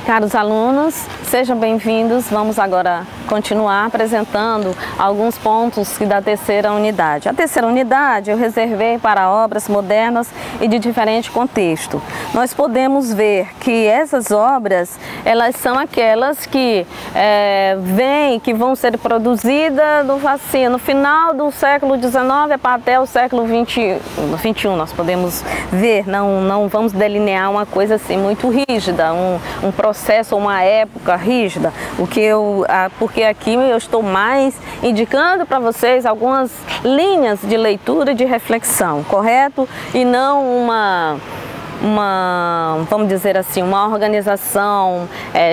Caros alunos, sejam bem-vindos. Vamos agora continuar apresentando alguns pontos da terceira unidade. A terceira unidade eu reservei para obras modernas e de diferente contexto. Nós podemos ver que essas obras, elas são aquelas que que vão ser produzidas no final do século XIX até o século XXI. Nós podemos ver, não vamos delinear uma coisa assim muito rígida, um processo, uma época rígida, porque aqui eu estou mais indicando para vocês algumas linhas de leitura e de reflexão, correto? E não vamos dizer assim, uma organização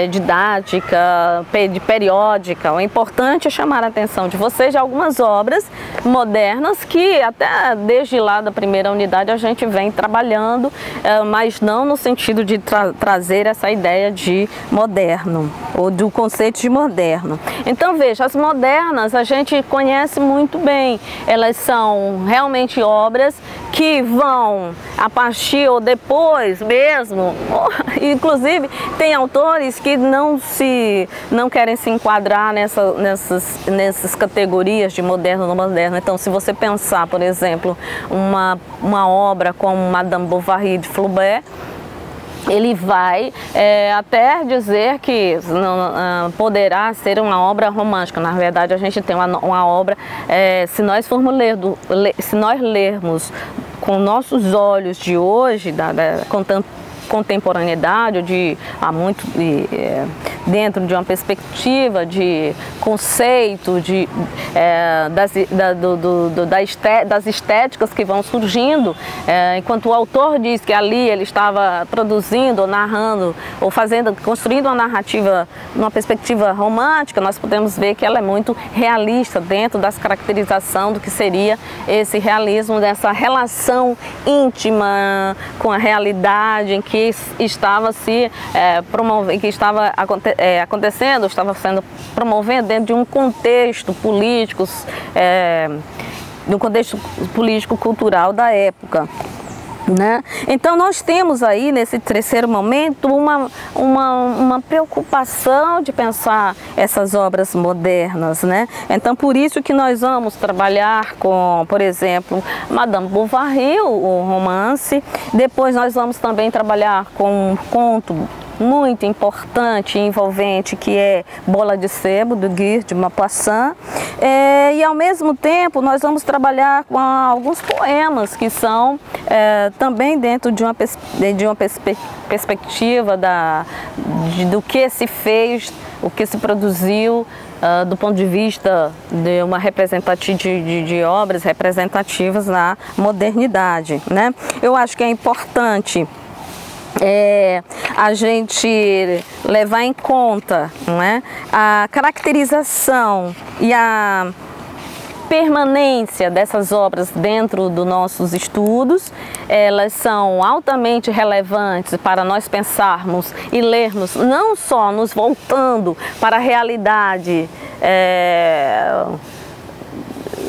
didática, periódica. O importante é chamar a atenção de vocês de algumas obras modernas que até desde lá da primeira unidade a gente vem trabalhando, mas não no sentido de trazer essa ideia de moderno, ou do conceito de moderno. Então veja, as modernas a gente conhece muito bem, elas são realmente obras que vão a partir ou depois mesmo, inclusive tem autores que não querem se enquadrar nessas categorias de moderno ou não moderno. Então, se você pensar, por exemplo, uma obra como Madame Bovary de Flaubert, ele vai até dizer que poderá ser uma obra romântica. Na verdade, a gente tem uma obra, se nós lermos com nossos olhos de hoje, da contemporaneidade, dentro de uma perspectiva de conceito, das estéticas que vão surgindo, enquanto o autor diz que ali ele estava produzindo, ou narrando, ou construindo uma narrativa numa perspectiva romântica, nós podemos ver que ela é muito realista dentro das caracterizações do que seria esse realismo, dessa relação íntima com a realidade em que estava acontecendo, estava sendo promovendo dentro de um contexto político, de um contexto político-cultural da época, né? Então nós temos aí nesse terceiro momento uma preocupação de pensar essas obras modernas, né? Então por isso que nós vamos trabalhar com, por exemplo, Madame Bovary, o romance. Depois nós vamos também trabalhar com um conto muito importante e envolvente, que é Bola de Sebo, do Guy de Maupassant, e ao mesmo tempo nós vamos trabalhar com alguns poemas que são também dentro de uma perspectiva do que se fez, o que se produziu, do ponto de vista de uma de obras representativas na modernidade, né? Eu acho que é importante a gente levar em conta, não é, a caracterização e a permanência dessas obras dentro dos nossos estudos. Elas são altamente relevantes para nós pensarmos e lermos, não só nos voltando para a realidade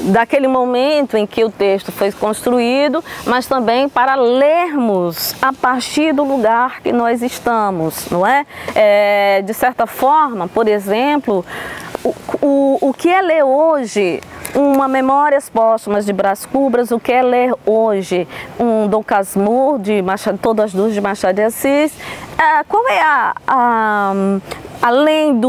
daquele momento em que o texto foi construído, mas também para lermos a partir do lugar que nós estamos, não é? De certa forma, por exemplo, o que é ler hoje uma Memórias Póstumas de Brás Cubas, o que é ler hoje um Dom Casmurro, Todas as Duas de Machado de Assis, qual é além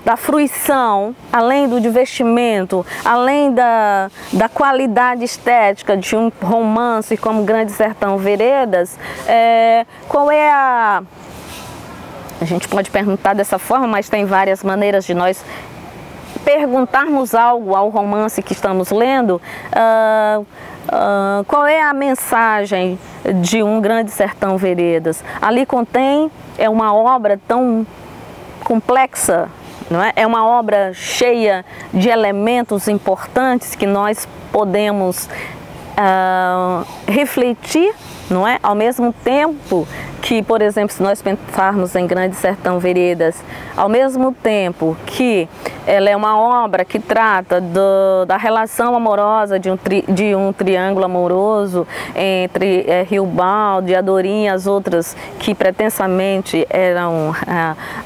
da fruição, além do divertimento, além da qualidade estética de um romance como Grande Sertão Veredas, qual é a gente pode perguntar dessa forma, mas tem várias maneiras de nós perguntarmos algo ao romance que estamos lendo. Qual é a mensagem de um Grande Sertão Veredas? Ali contém, uma obra tão complexa, não é? É uma obra cheia de elementos importantes que nós podemos refletir, não é? Ao mesmo tempo que, por exemplo, se nós pensarmos em Grande Sertão Veredas, ao mesmo tempo que ela é uma obra que trata da relação amorosa de um triângulo amoroso entre Rio Baldo e Adorim e as outras que pretensamente eram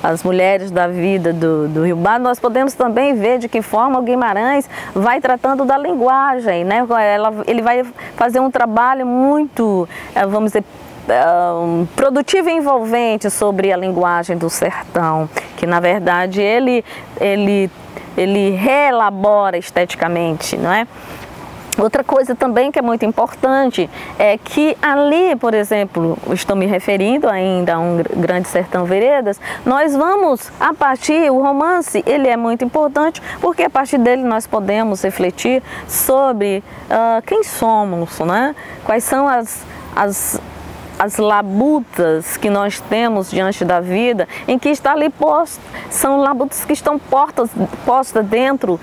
as mulheres da vida do Rio Baldo, nós podemos também ver de que forma o Guimarães vai tratando da linguagem, né? Ele vai fazer um trabalho muito, vamos dizer, produtivo e envolvente sobre a linguagem do sertão, que na verdade ele reelabora esteticamente, não é? Outra coisa também que é muito importante é que ali, por exemplo, estou me referindo ainda a um Grande Sertão Veredas, nós vamos, a partir, o romance, ele é muito importante porque a partir dele nós podemos refletir sobre quem somos, né? Quais são as labutas que nós temos diante da vida, em que está ali são labutas que estão postas dentro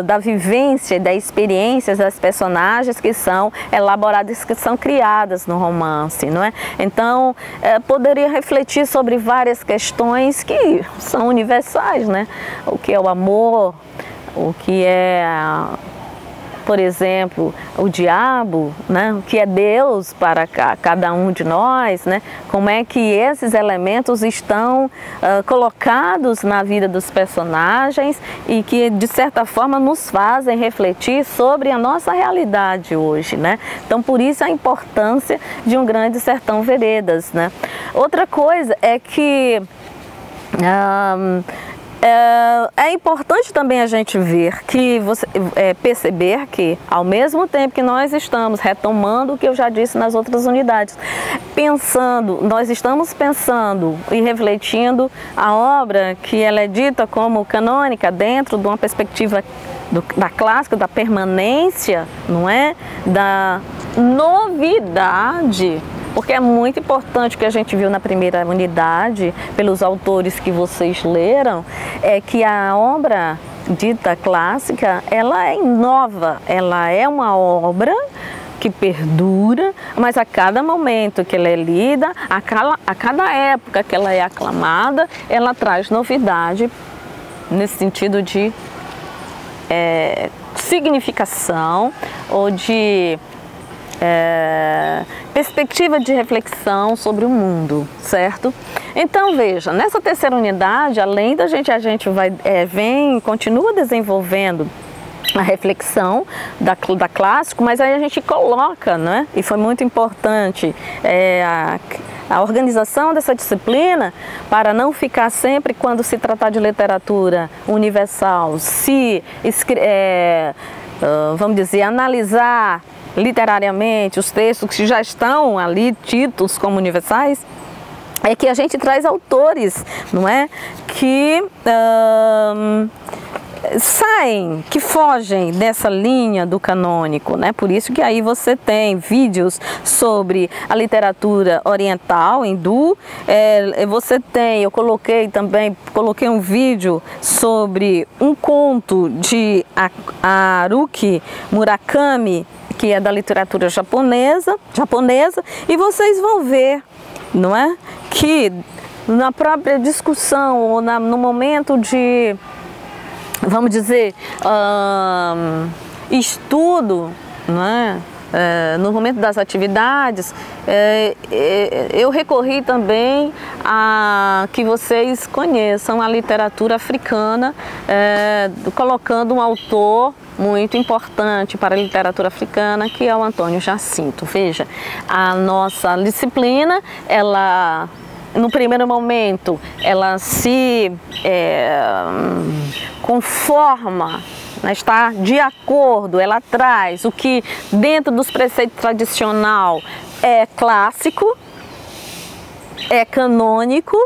da vivência e da experiência das personagens que são elaboradas, que são criadas no romance, não é? Então, poderia refletir sobre várias questões que são universais, né? O que é o amor, o que é, por exemplo, o diabo, né? O que é Deus para cada um de nós, né? Como é que esses elementos estão colocados na vida dos personagens e que, de certa forma, nos fazem refletir sobre a nossa realidade hoje, né? Então, por isso a importância de um Grande Sertão Veredas, né? Outra coisa é que é importante também a gente ver que perceber que, ao mesmo tempo que nós estamos retomando o que eu já disse nas outras unidades, nós estamos pensando e refletindo a obra que ela é dita como canônica dentro de uma perspectiva da clássica, da permanência, não é? Da novidade. Porque é muito importante o que a gente viu na primeira unidade, pelos autores que vocês leram, é que a obra dita clássica, ela é nova, ela é uma obra que perdura, mas a cada momento que ela é lida, a cada época que ela é aclamada, ela traz novidade nesse sentido de significação ou de perspectiva de reflexão sobre o mundo, certo? Então veja, nessa terceira unidade, além da gente, a gente continua desenvolvendo a reflexão da clássico, mas aí a gente coloca, né? E foi muito importante a organização dessa disciplina para não ficar sempre, quando se tratar de literatura universal, vamos dizer, analisar literariamente os textos que já estão ali tidos como universais, é que a gente traz autores, não é? Que que fogem dessa linha do canônico, né? Por isso que aí você tem vídeos sobre a literatura oriental, hindu, eu coloquei um vídeo sobre um conto de Haruki Murakami, que é da literatura japonesa, e vocês vão ver, não é? Que na própria discussão, ou no momento de, vamos dizer, estudo, não é? No momento das atividades, eu recorri também a que vocês conheçam a literatura africana, colocando um autor muito importante para a literatura africana, que é o Antônio Jacinto. Veja, a nossa disciplina, ela, no primeiro momento, ela se conforma, está de acordo, ela traz o que dentro dos preceitos tradicional é clássico, é canônico,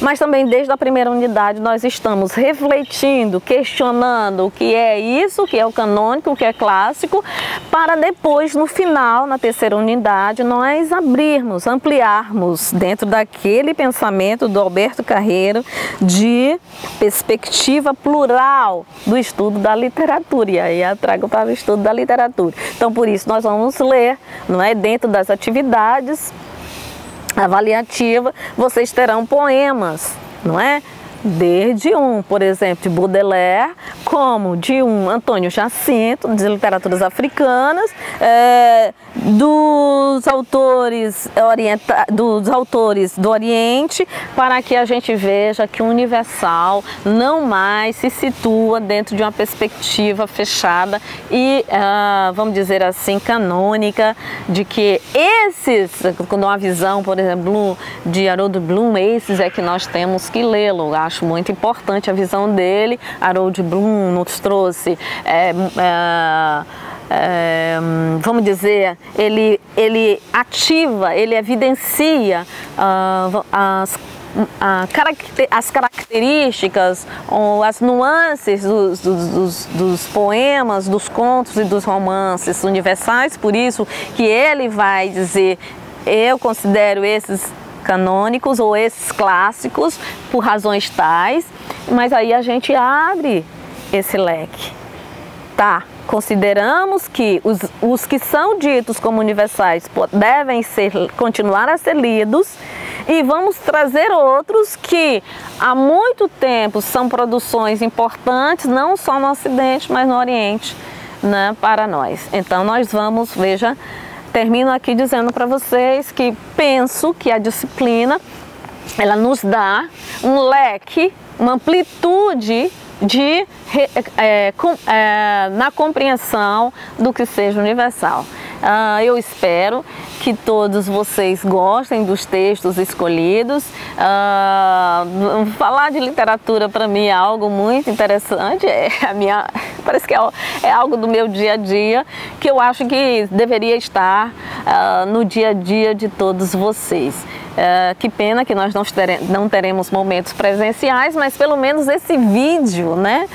mas também desde a primeira unidade nós estamos refletindo, questionando o que é isso, o que é o canônico, o que é clássico, para depois, no final, na terceira unidade, nós ampliarmos dentro daquele pensamento do Alberto Carreiro de perspectiva plural do estudo da literatura, e aí eu trago para o estudo da literatura. Então, por isso, nós vamos ler, não é, dentro das atividades, avaliativa, vocês terão poemas, não é? Desde por exemplo, de Baudelaire, como de Antônio Jacinto, de literaturas africanas, dos autores do Oriente, para que a gente veja que o universal não mais se situa dentro de uma perspectiva fechada e, vamos dizer assim, canônica, de que com uma visão, por exemplo, de Harold Bloom, esses é que nós temos que lê-lo. Acho muito importante a visão dele. Harold Bloom nos trouxe, vamos dizer, ele ativa, ele evidencia as características ou as nuances dos poemas, dos contos e dos romances universais. Por isso que ele vai dizer: eu considero esses canônicos ou esses clássicos por razões tais, mas aí a gente abre esse leque, tá? Consideramos que os que são ditos como universais devem continuar a ser lidos, e vamos trazer outros que há muito tempo são produções importantes, não só no Ocidente, mas no Oriente, né, para nós. Então nós vamos, veja, termino aqui dizendo para vocês que penso que a disciplina, ela nos dá um leque, uma amplitude na compreensão do que seja universal. Eu espero que todos vocês gostem dos textos escolhidos. Falar de literatura para mim é algo muito interessante, parece que é algo do meu dia a dia, que eu acho que deveria estar no dia a dia de todos vocês. Que pena que nós não teremos momentos presenciais, mas pelo menos esse vídeo, né,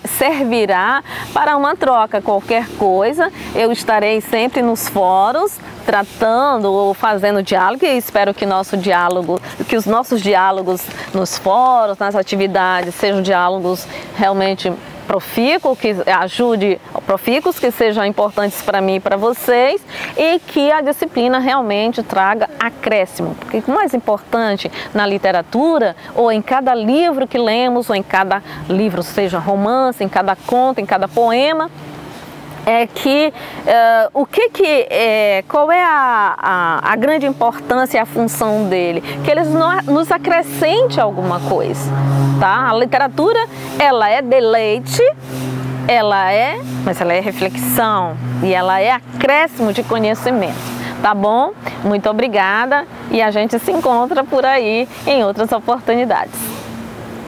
servirá para uma troca. Qualquer coisa, eu estarei sempre nos fóruns tratando ou fazendo diálogo, e espero que os nossos diálogos nos fóruns, nas atividades, sejam diálogos realmente profícuos, que sejam importantes para mim e para vocês, e que a disciplina realmente traga acréscimo, porque o mais importante na literatura, ou em cada livro que lemos, ou em cada livro, seja romance, em cada conto, em cada poema, é que qual é a grande importância e a função dele? Que ele nos acrescente alguma coisa, tá? A literatura, ela é deleite, mas ela é reflexão, e ela é acréscimo de conhecimento, tá bom? Muito obrigada, e a gente se encontra por aí em outras oportunidades.